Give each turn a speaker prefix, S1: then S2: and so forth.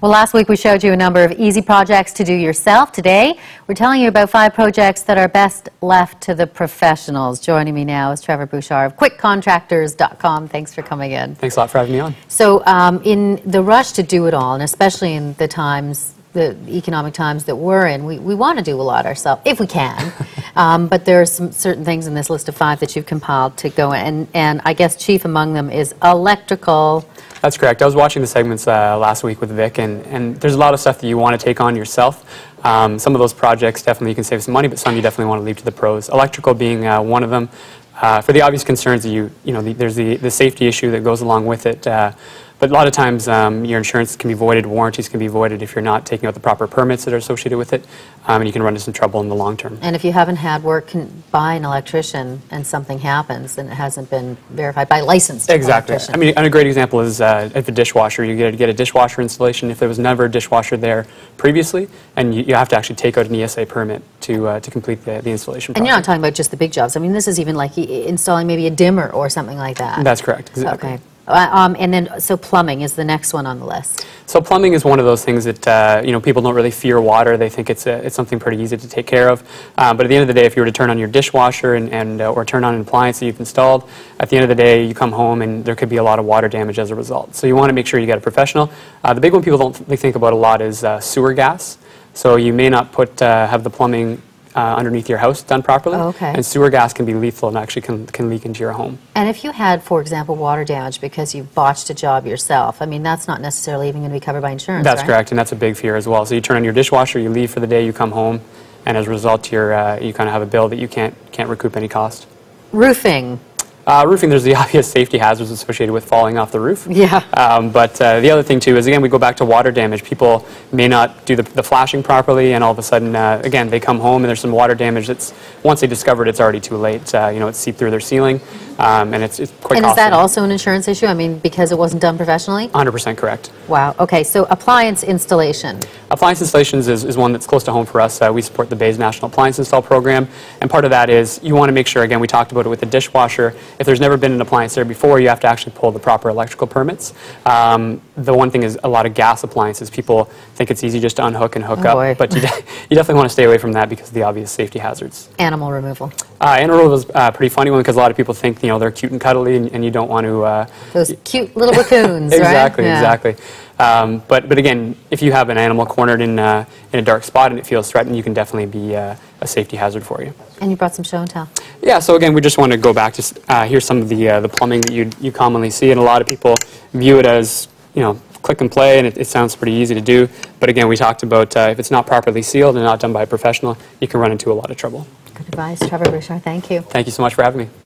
S1: Well, last week we showed you a number of easy projects to do yourself. Today, we're telling you about 5 projects that are best left to the professionals. Joining me now is Trevor Bouchard of QuickContractors.com. Thanks for coming in.
S2: Thanks a lot for having me on.
S1: So, in the rush to do it all, and especially in the times, the economic times that we're in, we want to do a lot ourselves, if we can. But there are some certain things in this list of 5 that you've compiled to go in, and I guess chief among them is electrical.
S2: That's correct. I was watching the segments last week with Vic, and there's a lot of stuff that you want to take on yourself. Some of those projects definitely you can save some money, but some you definitely want to leave to the pros. Electrical being one of them. For the obvious concerns that there's the safety issue that goes along with it. But a lot of times your insurance can be voided, warranties can be voided if you're not taking out the proper permits that are associated with it, and you can run into some trouble in the long term.
S1: And if you haven't had work by an electrician and something happens and it hasn't been verified by a licensed electrician.
S2: I mean, and a great example is if a dishwasher, you get a dishwasher installation. If there was never a dishwasher there previously, and you have to actually take out an ESA permit to complete the installation process.
S1: And you're not talking about just the big jobs. I mean, this is even like installing maybe a dimmer or something like that.
S2: That's correct. Exactly.
S1: Okay. And then, so plumbing is the next one on the list.
S2: So plumbing is one of those things that people don't really fear water. They think it's something pretty easy to take care of. But at the end of the day, if you were to turn on your dishwasher or turn on an appliance that you've installed, at the end of the day, you come home and there could be a lot of water damage as a result. So you want to make sure you get a professional. The big one people don't think about a lot is sewer gas. So you may not have the plumbing underneath your house done properly.
S1: Oh, okay.
S2: And sewer gas can be lethal and actually can leak into your home.
S1: And if you had, for example, water damage because you botched a job yourself, I mean, that's not necessarily even going to be covered by insurance,
S2: That's
S1: right?
S2: correct, and that's a big fear as well. So you turn on your dishwasher, you leave for the day, you come home, and as a result, you kind of have a bill that you can't recoup any cost.
S1: Roofing.
S2: Roofing, there's the obvious safety hazards associated with falling off the roof.
S1: Yeah.
S2: But the other thing, too, is, again, we go back to water damage. People may not do the flashing properly, and all of a sudden, again, they come home and there's some water damage that's, once they discover it, it's already too late. It's seeped through their ceiling, and it's quite costly.
S1: And is that also an insurance issue? I mean, because it wasn't done professionally?
S2: 100% correct.
S1: Wow. Okay, so appliance installation.
S2: Appliance installations is one that's close to home for us. We support the Bays National Appliance Install Program, and part of that is you want to make sure, again, we talked about it with the dishwasher, if there's never been an appliance there before, you have to actually pull the proper electrical permits. The one thing is a lot of gas appliances. People think it's easy just to unhook and hook up, but you definitely want to stay away from that because of the obvious safety hazards.
S1: Animal removal.
S2: Animal removal is a pretty funny one because a lot of people think they're cute and cuddly, and you don't want to...
S1: Those cute little raccoons,
S2: exactly,
S1: right?
S2: Exactly. But again, if you have an animal cornered in a dark spot and it feels threatened, you can definitely be a safety hazard for you.
S1: And you brought some show and tell.
S2: Yeah, so again, we just want to go back to here's some of the plumbing that you commonly see, and a lot of people view it as click and play, and it sounds pretty easy to do. But again, we talked about if it's not properly sealed and not done by a professional, you can run into a lot of trouble.
S1: Good advice, Trevor Bouchard. Thank you.
S2: Thank you so much for having me.